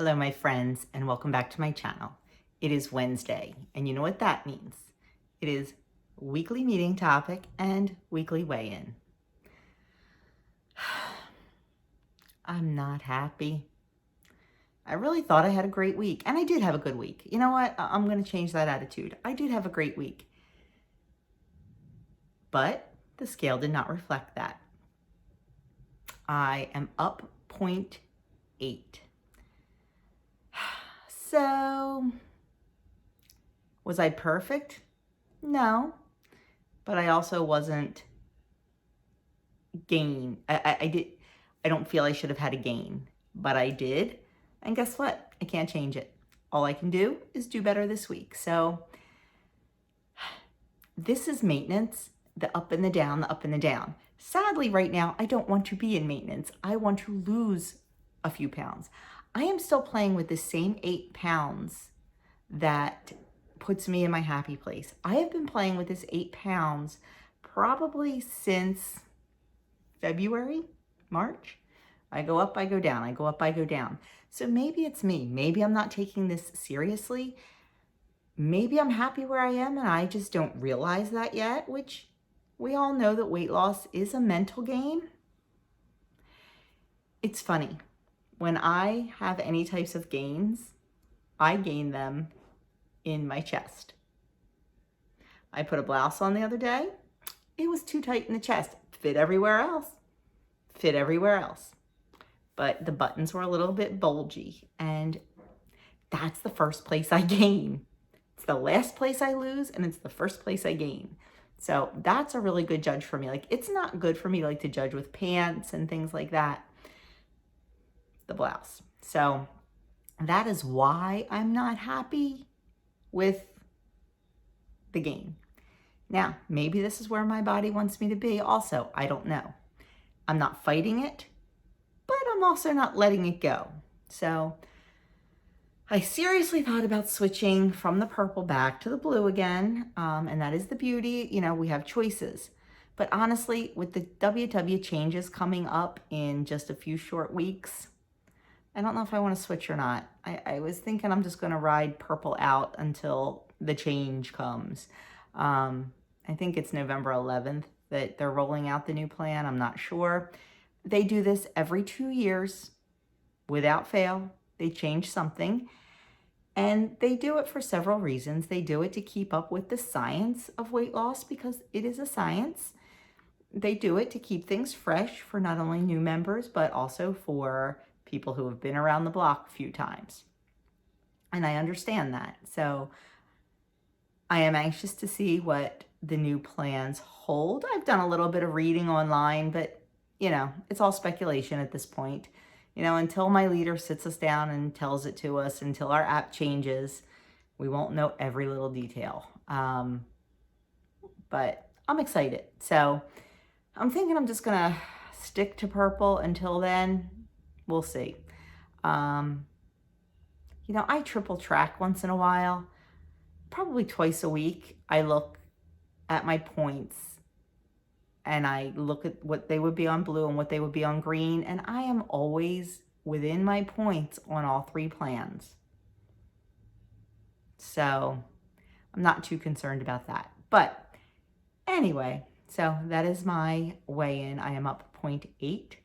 Hello, my friends, and welcome back to my channel. It is Wednesday, and you know what that means. It is weekly meeting topic and weekly weigh-in. I'm not happy. I really thought I had a great week, and I did have a good week. You know what? I'm going to change that attitude. I did have a great week, but the scale did not reflect that. I am up 0.8. So, was I perfect? No, but I also wasn't gain. I don't feel I should have had a gain, but I did. And guess what? I can't change it. All I can do is do better this week. So this is maintenance, the up and the down, the up and the down. Sadly, right now, I don't want to be in maintenance. I want to lose a few pounds. I am still playing with the same 8 pounds that puts me in my happy place. I have been playing with this 8 pounds probably since February, March. I go up, I go down, I go up, I go down. So maybe it's me. Maybe I'm not taking this seriously. Maybe I'm happy where I am and I just don't realize that yet, which we all know that weight loss is a mental game. It's funny. When I have any types of gains, I gain them in my chest. I put a blouse on the other day. It was too tight in the chest. Fit everywhere else. Fit everywhere else. But the buttons were a little bit bulgy, and that's the first place I gain. It's the last place I lose, and it's the first place I gain. So that's a really good judge for me. Like, it's not good for me to judge with pants and things like that. The blouse. So that is why I'm not happy with the gain. Now, maybe this is where my body wants me to be also. I don't know. I'm not fighting it, but I'm also not letting it go. So I seriously thought about switching from the purple back to the blue again. And that is the beauty. You know, we have choices. But honestly, with the WW changes coming up in just a few short weeks, I don't know if I want to switch or not. I was thinking I'm just going to ride purple out until the change comes. I think it's November 11th that they're rolling out the new plan. I'm not sure. They do this every 2 years without fail. They change something, and they do it for several reasons. They do it to keep up with the science of weight loss because it is a science. They do it to keep things fresh for not only new members, but also for people who have been around the block a few times. And I understand that. So I am anxious to see what the new plans hold. I've done a little bit of reading online, but you know, it's all speculation at this point. You know, until my leader sits us down and tells it to us, until our app changes, we won't know every little detail. But I'm excited. So I'm thinking I'm just gonna stick to purple until then. We'll see. You know, I triple track once in a while, probably twice a week. I look at my points and I look at what they would be on blue and what they would be on green, and I am always within my points on all 3 plans. So I'm not too concerned about that. But anyway, so that is my weigh-in. I am up 0.8.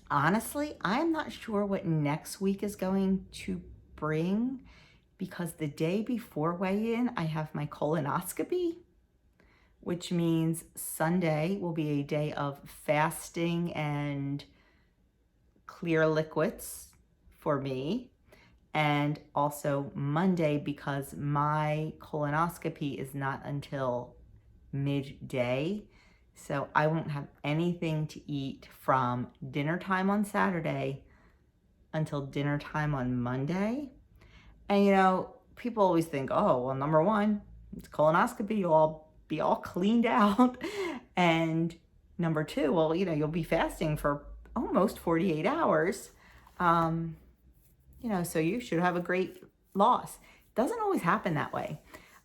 Honestly, I'm not sure what next week is going to bring because the day before weigh-in, I have my colonoscopy, which means Sunday will be a day of fasting and clear liquids for me. And also Monday, because my colonoscopy is not until midday. So I won't have anything to eat from dinner time on Saturday until dinner time on Monday. And you know, people always think, oh, well, number one, it's colonoscopy, you'll be all cleaned out. And number two, well, you know, you'll be fasting for almost 48 hours. You know, so you should have a great loss. Doesn't always happen that way.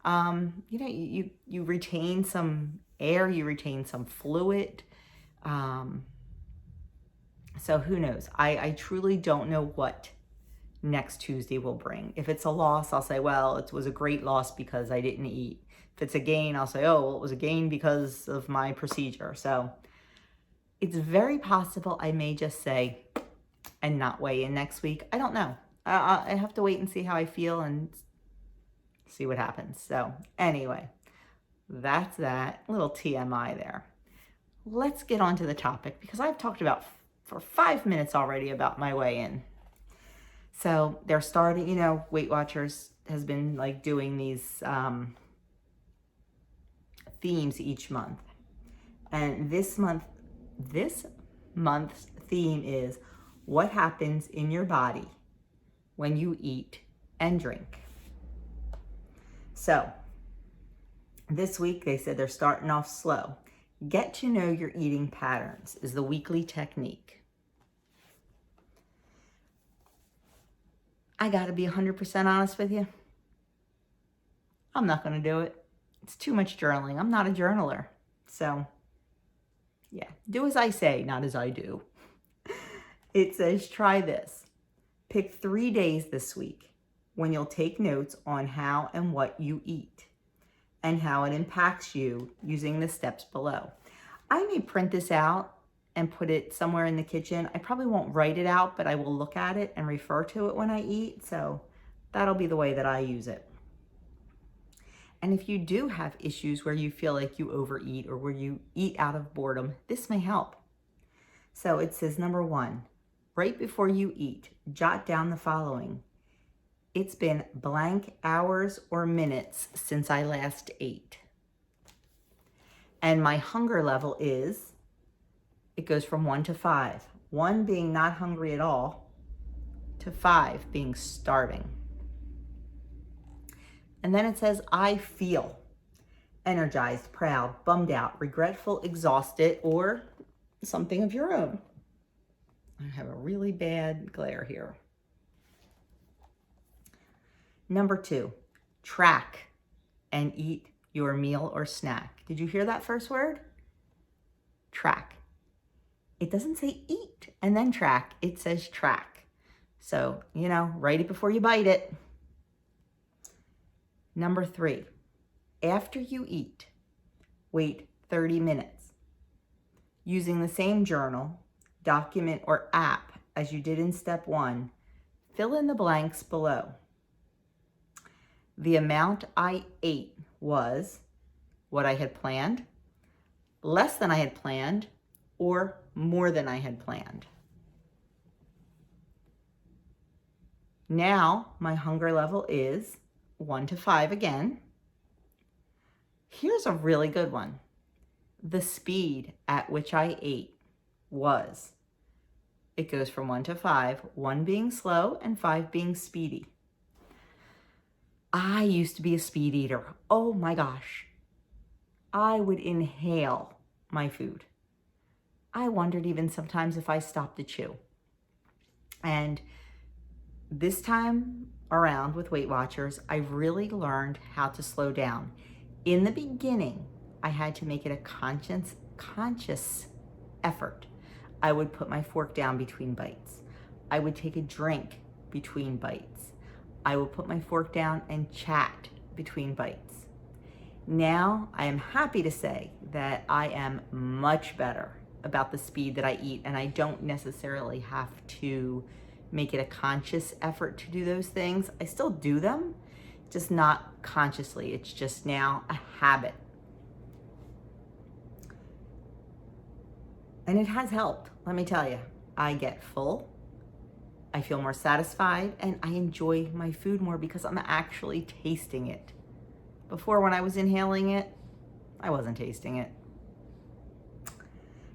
You know, you retain some air, you retain some fluid. So who knows? I truly don't know what next Tuesday will bring. If it's a loss, I'll say, well, it was a great loss because I didn't eat. If it's a gain, I'll say, oh, well, it was a gain because of my procedure. So it's very possible I may just say and not weigh in next week. I don't know. I have to wait and see how I feel and see what happens. So anyway, that's that little TMI there. Let's get on to the topic because I've talked about for 5 minutes already about my weigh-in. So they're starting, you know, Weight Watchers has been like doing these themes each month. And this month's theme is what happens in your body when you eat and drink. So this week they said they're starting off slow. Get to know your eating patterns is the weekly technique. I gotta be 100% honest with you. I'm not gonna do it. It's too much journaling. I'm not a journaler. So yeah, do as I say, not as I do. It says, try this. Pick 3 days this week when you'll take notes on how and what you eat and how it impacts you using the steps below. I may print this out and put it somewhere in the kitchen. I probably won't write it out, but I will look at it and refer to it when I eat. So that'll be the way that I use it. And if you do have issues where you feel like you overeat or where you eat out of boredom, this may help. So it says, number 1, right before you eat, jot down the following. It's been blank hours or minutes since I last ate. And my hunger level is, it goes from 1 to 5. 1 being not hungry at all, to 5 being starving. And then it says, I feel energized, proud, bummed out, regretful, exhausted, or something of your own. I have a really bad glare here. Number 2, track and eat your meal or snack. Did you hear that first word? Track. It doesn't say eat and then track. It says track. So, you know, write it before you bite it. Number 3, after you eat, wait 30 minutes. Using the same journal, document, or app as you did in step 1, fill in the blanks below. The amount I ate was what I had planned, less than I had planned, or more than I had planned. Now my hunger level is 1 to 5 again. Here's a really good one. The speed at which I ate was. It goes from 1 to 5, 1 being slow and 5 being speedy. I used to be a speed eater. Oh my gosh. I would inhale my food. I wondered even sometimes if I stopped to chew. And this time around with Weight Watchers, I've really learned how to slow down. In the beginning, I had to make it a conscious effort. I would put my fork down between bites. I would take a drink between bites. I would put my fork down and chat between bites. Now, I am happy to say that I am much better about the speed that I eat, and I don't necessarily have to make it a conscious effort to do those things. I still do them, just not consciously. It's just now a habit. And it has helped, let me tell you. I get full, I feel more satisfied, and I enjoy my food more because I'm actually tasting it. Before, when I was inhaling it, I wasn't tasting it.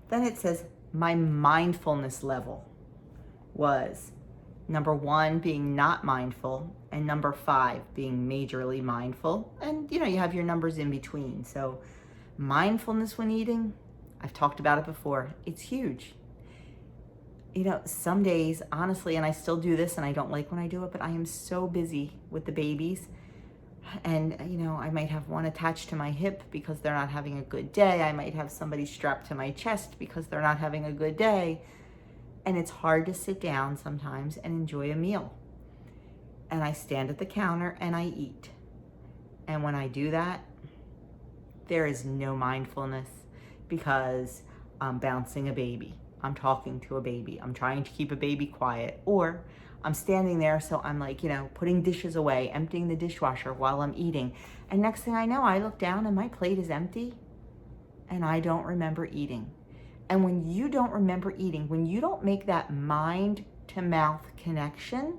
Then it says my mindfulness level was number 1 being not mindful and number 5 being majorly mindful. And you know, you have your numbers in between. So mindfulness when eating, I've talked about it before, it's huge. You know, some days, honestly, and I still do this and I don't like when I do it, but I am so busy with the babies. And, you know, I might have one attached to my hip because they're not having a good day. I might have somebody strapped to my chest because they're not having a good day. And it's hard to sit down sometimes and enjoy a meal. And I stand at the counter and I eat. And when I do that, there is no mindfulness because I'm bouncing a baby. I'm talking to a baby. I'm trying to keep a baby quiet. Or I'm standing there, so I'm like, putting dishes away, emptying the dishwasher while I'm eating. And next thing I know, I look down and my plate is empty and I don't remember eating. And when you don't remember eating, when you don't make that mind to mouth connection,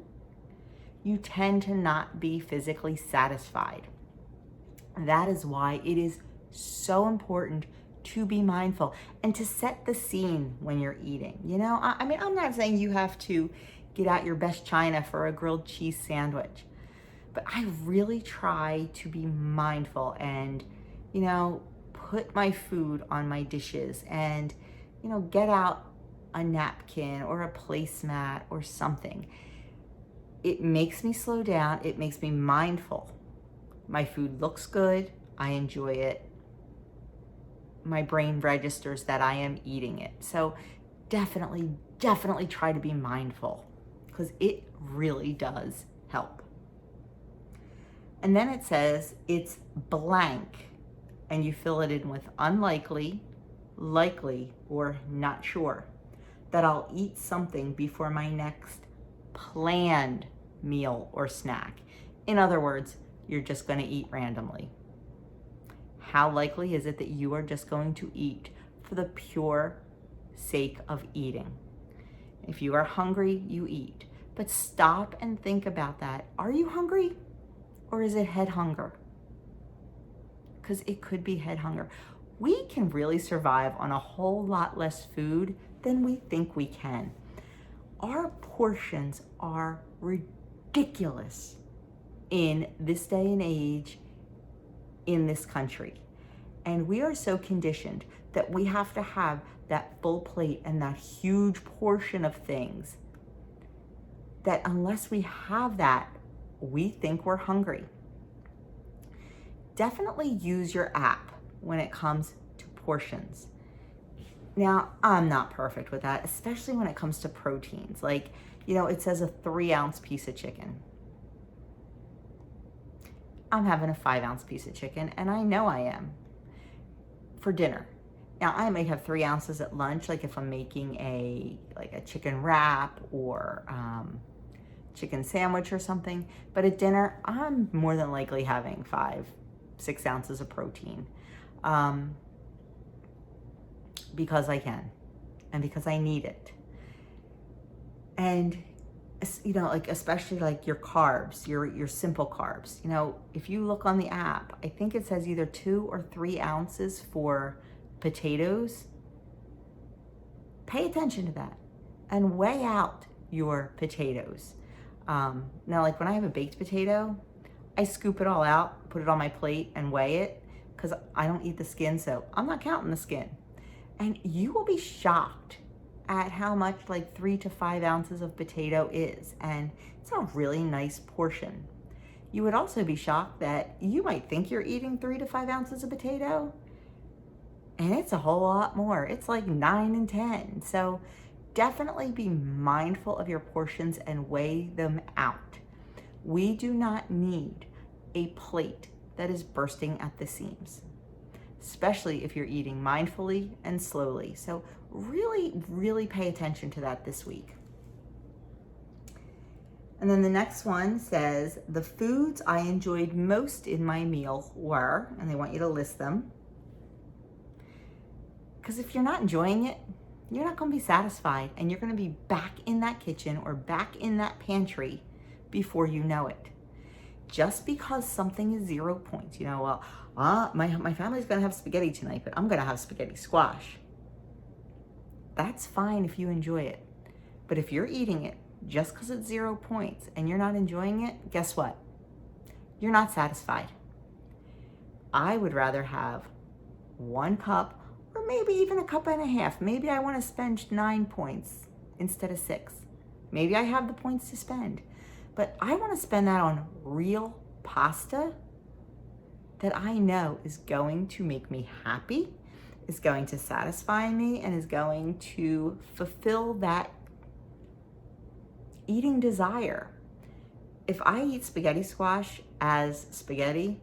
you tend to not be physically satisfied. That is why it is so important to be mindful and to set the scene when you're eating. I'm not saying you have to get out your best china for a grilled cheese sandwich, but I really try to be mindful and, put my food on my dishes and, get out a napkin or a placemat or something. It makes me slow down. It makes me mindful. My food looks good. I enjoy it. My brain registers that I am eating it. So definitely try to be mindful because it really does help. And then it says it's blank and you fill it in with unlikely, likely, or not sure that I'll eat something before my next planned meal or snack. In other words, you're just going to eat randomly. How likely is it that you are just going to eat for the pure sake of eating? If you are hungry, you eat. But stop and think about that. Are you hungry or is it head hunger? Because it could be head hunger. We can really survive on a whole lot less food than we think we can. Our portions are ridiculous in this day and age in this country. And we are so conditioned that we have to have that full plate and that huge portion of things that unless we have that, we think we're hungry. Definitely use your app when it comes to portions. Now, I'm not perfect with that, especially when it comes to proteins. Like, it says a 3-ounce piece of chicken. I'm having a 5-ounce piece of chicken, and I know I am, for dinner. Now, I may have 3 ounces at lunch, like if I'm making a chicken wrap or chicken sandwich or something. But at dinner, I'm more than likely having 5-6 ounces of protein because I can and because I need it. And especially your carbs, your simple carbs. If you look on the app, I think it says either 2 or 3 ounces for potatoes. Pay attention to that and weigh out your potatoes. Now, when I have a baked potato, I scoop it all out, put it on my plate and weigh it because I don't eat the skin, so I'm not counting the skin. And you will be shocked at how much 3 to 5 ounces of potato is. And it's a really nice portion. You would also be shocked that you might think you're eating 3 to 5 ounces of potato, and it's a whole lot more. It's 9 and 10. So definitely be mindful of your portions and weigh them out. We do not need a plate that is bursting at the seams, especially if you're eating mindfully and slowly. So really pay attention to that this week. And then the next one says, the foods I enjoyed most in my meal were, and they want you to list them. Because if you're not enjoying it, you're not going to be satisfied, and you're going to be back in that kitchen or back in that pantry before you know it. Just because something is 0 points, my family's going to have spaghetti tonight, but I'm going to have spaghetti squash. That's fine if you enjoy it. But if you're eating it just because it's 0 points and you're not enjoying it, guess what? You're not satisfied. I would rather have 1 cup or maybe even a cup and a half. Maybe I want to spend 9 points instead of 6. Maybe I have the points to spend. But I want to spend that on real pasta that I know is going to make me happy, is going to satisfy me, and is going to fulfill that eating desire. If I eat spaghetti squash as spaghetti,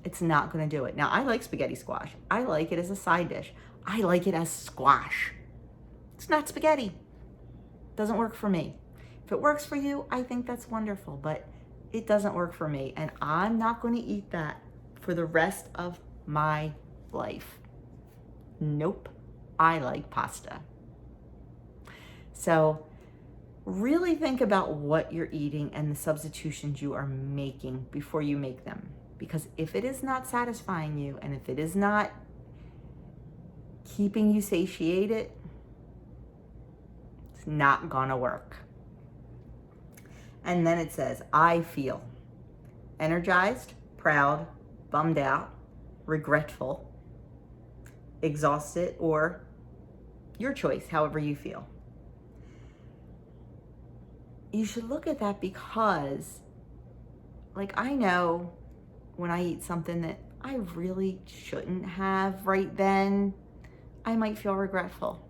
it's not going to do it. Now, I like spaghetti squash. I like it as a side dish. I like it as squash. It's not spaghetti. Doesn't work for me. If it works for you, I think that's wonderful, but it doesn't work for me. And I'm not going to eat that for the rest of my life. Nope. I like pasta. So really think about what you're eating and the substitutions you are making before you make them. Because if it is not satisfying you and if it is not keeping you satiated, it's not gonna work. And then it says, I feel energized, proud, bummed out, regretful, exhausted, or your choice, however you feel. You should look at that because, like, I know when I eat something that I really shouldn't have right then, I might feel regretful.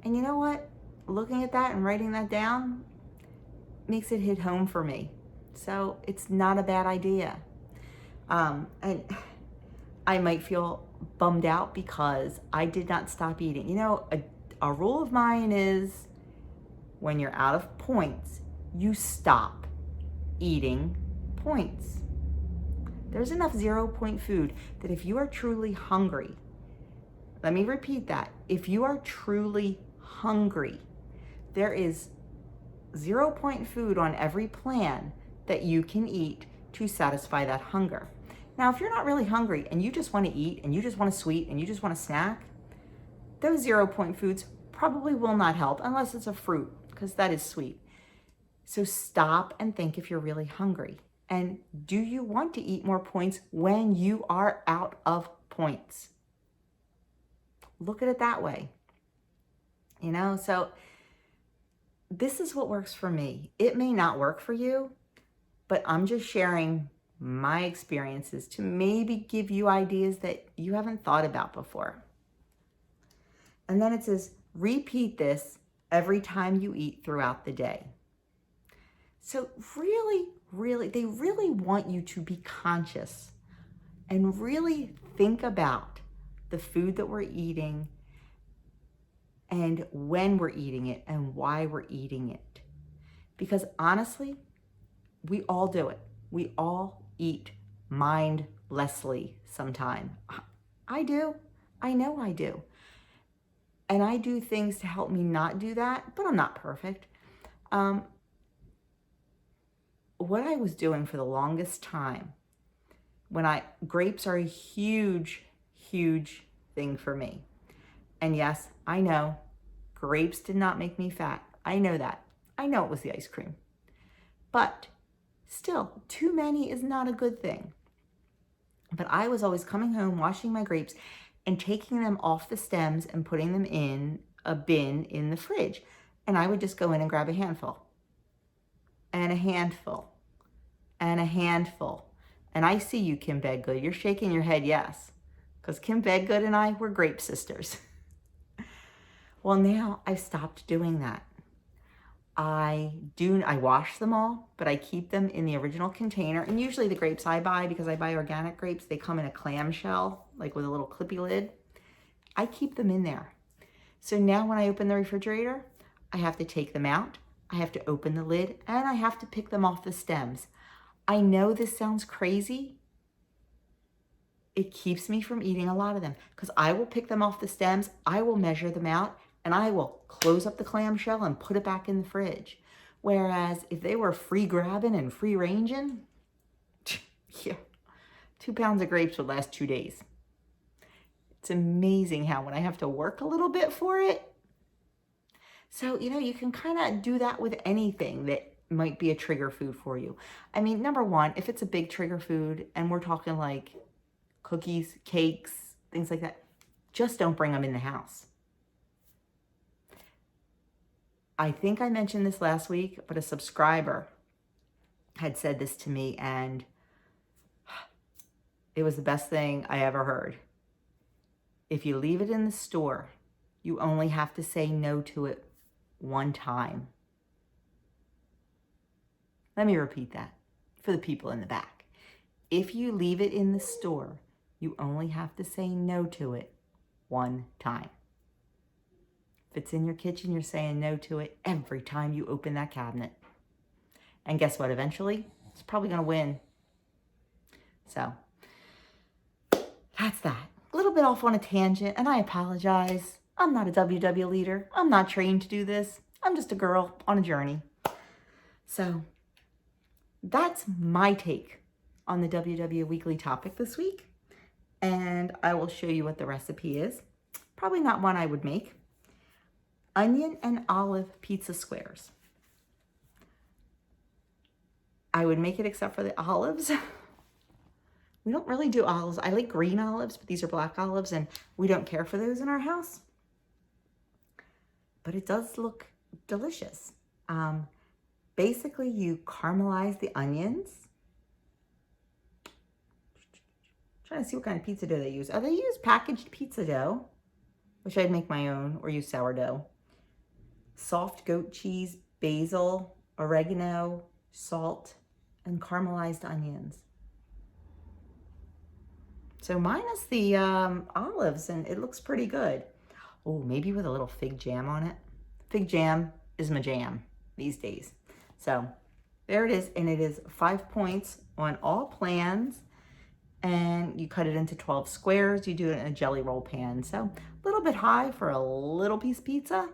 And you know what? Looking at that and writing that down makes it hit home for me. So it's not a bad idea. And I might feel bummed out because I did not stop eating. You know, a rule of mine is when you're out of points, you stop eating points. There's enough 0-point food that if you are truly hungry, let me repeat that. If you are truly hungry, there is 0-point food on every plan that you can eat to satisfy that hunger. Now, if you're not really hungry and you just want to eat and you just want a sweet and you just want a snack, those 0-point foods probably will not help unless it's a fruit, because that is sweet. So stop and think if you're really hungry. And do you want to eat more points when you are out of points? Look at it that way. You know, so this is what works for me. It may not work for you, but I'm just sharing my experiences to maybe give you ideas that you haven't thought about before. And then it says, repeat this every time you eat throughout the day. So really, they really want you to be conscious and really think about the food that we're eating and when we're eating it and why we're eating it. Because honestly, we all do it. We all eat mindlessly sometime. I do. I know I do. And I do things to help me not do that, but I'm not perfect. What I was doing for the longest time, grapes are a huge, huge thing for me. And yes, I know, grapes did not make me fat. I know that. I know it was the ice cream. But still, too many is not a good thing. But I was always coming home, washing my grapes, and taking them off the stems and putting them in a bin in the fridge. And I would just go in and grab a handful. And a handful. And a handful. And I see you, Kim Bedgood. You're shaking your head yes. Because Kim Bedgood and I were grape sisters. Well, now I've stopped doing that. I wash them all, but I keep them in the original container. And usually the grapes I buy, because I buy organic grapes, they come in a clamshell, like with a little clippy lid. I keep them in there. So now when I open the refrigerator, I have to take them out, I have to open the lid, and I have to pick them off the stems. I know this sounds crazy. It keeps me from eating a lot of them because I will pick them off the stems, I will measure them out, and I will close up the clamshell and put it back in the fridge. Whereas if they were free grabbing and free ranging, yeah, 2 pounds of grapes would last 2 days. It's amazing how when I have to work a little bit for it. So, you know, you can kind of do that with anything that might be a trigger food for you. I mean, number one, if it's a big trigger food and we're talking like cookies, cakes, things like that, just don't bring them in the house. I think I mentioned this last week, but a subscriber had said this to me and it was the best thing I ever heard. If you leave it in the store, you only have to say no to it one time. Let me repeat that for the people in the back. If you leave it in the store, you only have to say no to it one time. If it's in your kitchen, you're saying no to it every time you open that cabinet. And guess what? Eventually, it's probably going to win. So that's that. A little bit off on a tangent, and I apologize. I'm not a WW leader. I'm not trained to do this. I'm just a girl on a journey. So that's my take on the WW Weekly topic this week. And I will show you what the recipe is. Probably not one I would make. Onion and olive pizza squares. I would make it except for the olives. We don't really do olives. I like green olives, but these are black olives, and we don't care for those in our house. But it does look delicious. Basically, you caramelize the onions. Trying to see what kind of pizza dough they use. Oh, they use packaged pizza dough, which I'd make my own, or use sourdough. Soft goat cheese, basil, oregano, salt, and caramelized onions. So minus the olives, and it looks pretty good. Oh, maybe with a little fig jam on it. Fig jam is my jam these days. So there it is, and it is 5 points on all plans. And you cut it into 12 squares. You do it in a jelly roll pan. So a little bit high for a little piece of pizza,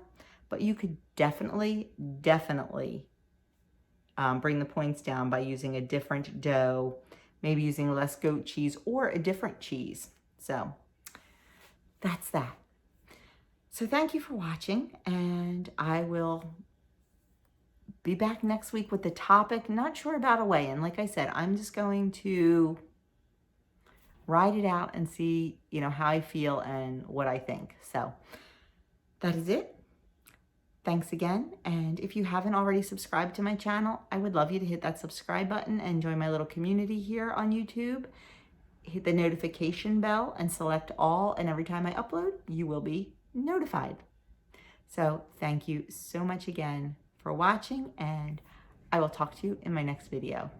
but you could definitely bring the points down by using a different dough, maybe using less goat cheese or a different cheese. So that's that. So thank you for watching, and I will be back next week with the topic. Not sure about a weigh-in. Like I said, I'm just going to ride it out and see, how I feel and what I think. So that is it. Thanks again. And if you haven't already subscribed to my channel, I would love you to hit that subscribe button and join my little community here on YouTube. Hit the notification bell and select all, and every time I upload, you will be notified. So thank you so much again for watching, and I will talk to you in my next video.